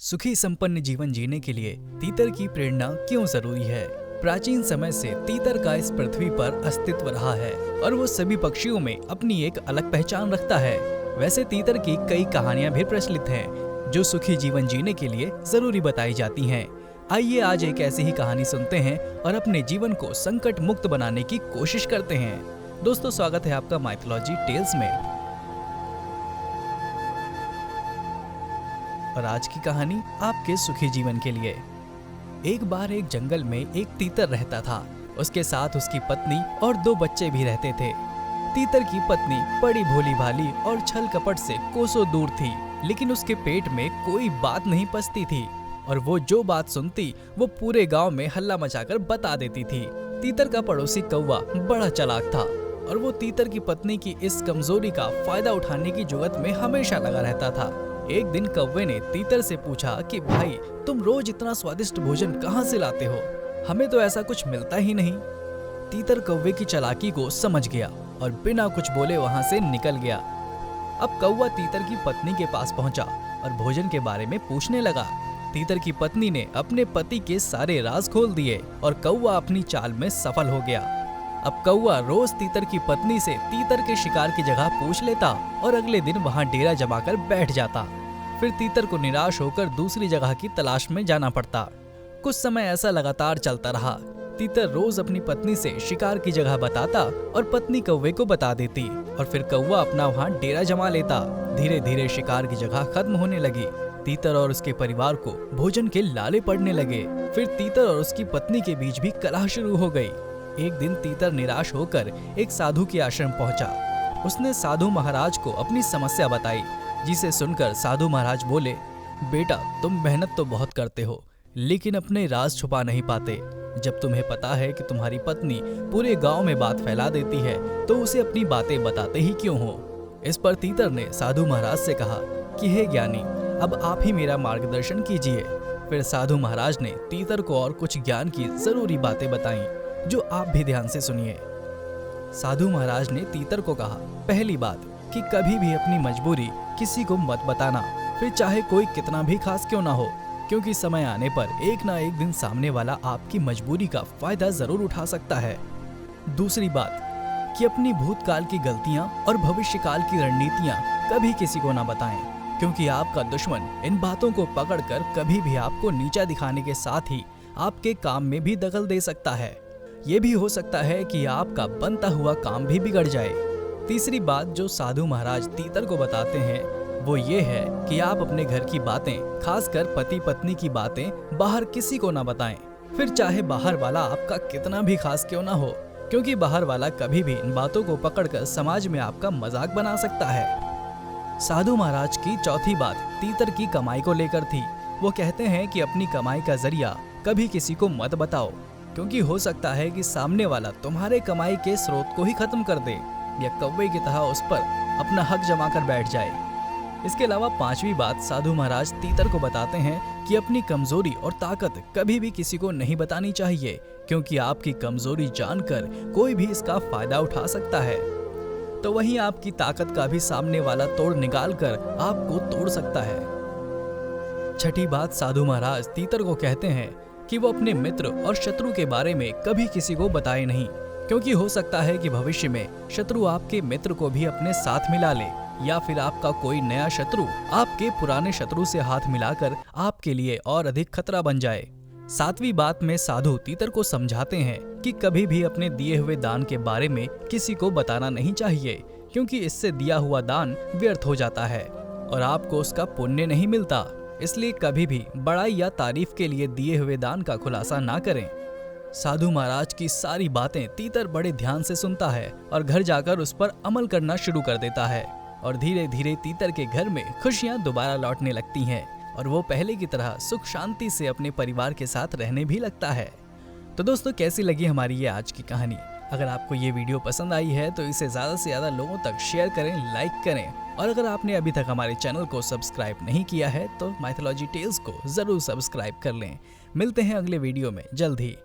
सुखी संपन्न जीवन जीने के लिए तीतर की प्रेरणा क्यों जरूरी है। प्राचीन समय से तीतर का इस पृथ्वी पर अस्तित्व रहा है और वो सभी पक्षियों में अपनी एक अलग पहचान रखता है। वैसे तीतर की कई कहानियां भी प्रचलित हैं जो सुखी जीवन जीने के लिए जरूरी बताई जाती हैं। आइए आज एक ऐसी ही कहानी सुनते हैं और अपने जीवन को संकट मुक्त बनाने की कोशिश करते हैं। दोस्तों, स्वागत है आपका माइथोलॉजी टेल्स में। और आज की कहानी आपके सुखी जीवन के लिए। एक बार एक जंगल में एक तीतर रहता था। उसके साथ उसकी पत्नी और 2 बच्चे भी रहते थे। तीतर की पत्नी बड़ी भोली भाली और छल कपट से कोसों दूर थी, लेकिन उसके पेट में कोई बात नहीं पचती थी और वो जो बात सुनती वो पूरे गांव में हल्ला मचाकर बता देती थी। तीतर का पड़ोसी कौवा बड़ा चालाक था और वो तीतर की पत्नी की इस कमजोरी का फायदा उठाने की जुगत में हमेशा लगा रहता था। एक दिन कौवे ने तीतर से पूछा कि भाई, तुम रोज इतना स्वादिष्ट भोजन कहाँ से लाते हो? हमें तो ऐसा कुछ मिलता ही नहीं। तीतर कौवे की चालाकी को समझ गया और बिना कुछ बोले वहां से निकल गया। अब कौवा तीतर की पत्नी के पास पहुंचा और भोजन के बारे में पूछने लगा। तीतर की पत्नी ने अपने पति के सारे राज खोल दिए और कौवा अपनी चाल में सफल हो गया। अब कौवा रोज तीतर की पत्नी से तीतर के शिकार की जगह पूछ लेता और अगले दिन वहां डेरा जमाकर बैठ जाता। फिर तीतर को निराश होकर दूसरी जगह की तलाश में जाना पड़ता। कुछ समय ऐसा लगातार चलता रहा। तीतर रोज अपनी पत्नी से शिकार की जगह बताता और पत्नी कौवे को बता देती और फिर कौवा अपना वहां डेरा जमा लेता। धीरे धीरे शिकार की जगह खत्म होने लगी। तीतर और उसके परिवार को भोजन के लाले पड़ने लगे। फिर तीतर और उसकी पत्नी के बीच भी कलह शुरू हो गई। एक दिन तीतर निराश होकर एक साधु के आश्रम पहुंचा। उसने साधु महाराज को अपनी समस्या बताई, जिसे सुनकर साधु महाराज बोले, बेटा, तुम मेहनत तो बहुत करते हो लेकिन अपने राज छुपा नहीं पाते। जब तुम्हें पता है कि तुम्हारी पत्नी पूरे गांव में बात फैला देती है तो उसे अपनी बातें बताते ही क्यों हो? इस पर तीतर ने साधु महाराज से कहा कि हे ज्ञानी, अब आप ही मेरा मार्गदर्शन कीजिए। फिर साधु महाराज ने तीतर को और कुछ ज्ञान की जरूरी बातें बताई जो आप भी ध्यान से सुनिए। साधु महाराज ने तीतर को कहा, पहली बात कि कभी भी अपनी मजबूरी किसी को मत बताना, फिर चाहे कोई कितना भी खास क्यों ना हो, क्योंकि समय आने पर एक ना एक दिन सामने वाला आपकी मजबूरी का फायदा जरूर उठा सकता है। दूसरी बात कि अपनी भूतकाल की गलतियां और भविष्यकाल की रणनीतियां कभी किसी को ना बताएं, क्योंकि आपका दुश्मन इन बातों को पकड़कर कभी भी आपको नीचा दिखाने के साथ ही आपके काम में भी दखल दे सकता है। ये भी हो सकता है कि आपका बनता हुआ काम भी बिगड़ जाए। तीसरी बात जो साधु महाराज तीतर को बताते हैं वो ये है कि आप अपने घर की बातें, खासकर पति पत्नी की बातें, बाहर किसी को ना बताएं, फिर चाहे बाहर वाला आपका कितना भी खास क्यों ना हो, क्योंकि बाहर वाला कभी भी इन बातों को पकड़कर समाज में आपका मजाक बना सकता है। साधु महाराज की चौथी बात तीतर की कमाई को लेकर थी। वो कहते हैं कि अपनी कमाई का जरिया कभी किसी को मत बताओ, क्योंकि हो सकता है कि सामने वाला तुम्हारे कमाई के स्रोत को ही खत्म कर दे या कौवे की तरह उस पर अपना हक जमा कर बैठ जाए। इसके अलावा पांचवी बात साधु महाराज तीतर को बताते हैं कि अपनी कमजोरी और ताकत कभी भी किसी को नहीं बतानी चाहिए, क्योंकि आपकी कमजोरी जानकर कोई भी इसका फायदा उठा सकता है, तो वहीं आपकी ताकत का भी सामने वाला तोड़ निकाल कर आपको तोड़ सकता है। छठी बात साधु महाराज तीतर को कहते हैं कि वो अपने मित्र और शत्रु के बारे में कभी किसी को बताए नहीं, क्योंकि हो सकता है कि भविष्य में शत्रु आपके मित्र को भी अपने साथ मिला ले या फिर आपका कोई नया शत्रु आपके पुराने शत्रु से हाथ मिलाकर आपके लिए और अधिक खतरा बन जाए। सातवीं बात में साधु तीतर को समझाते हैं कि कभी भी अपने दिए हुए दान के बारे में किसी को बताना नहीं चाहिए, क्योंकि इससे दिया हुआ दान व्यर्थ हो जाता है और आपको उसका पुण्य नहीं मिलता। इसलिए कभी भी बड़ाई या तारीफ के लिए दिए हुए दान का खुलासा ना करें। साधु महाराज की सारी बातें तीतर बड़े ध्यान से सुनता है और घर जाकर उस पर अमल करना शुरू कर देता है और धीरे धीरे तीतर के घर में खुशियां दोबारा लौटने लगती हैं और वो पहले की तरह सुख शांति से अपने परिवार के साथ रहने भी लगता है। तो दोस्तों, कैसी लगी हमारी ये आज की कहानी? अगर आपको ये वीडियो पसंद आई है तो इसे ज्यादा से ज्यादा लोगों तक शेयर करें, लाइक करें, और अगर आपने अभी तक हमारे चैनल को सब्सक्राइब नहीं किया है तो माइथोलॉजी टेल्स को जरूर सब्सक्राइब कर लें। मिलते हैं अगले वीडियो में जल्द ही।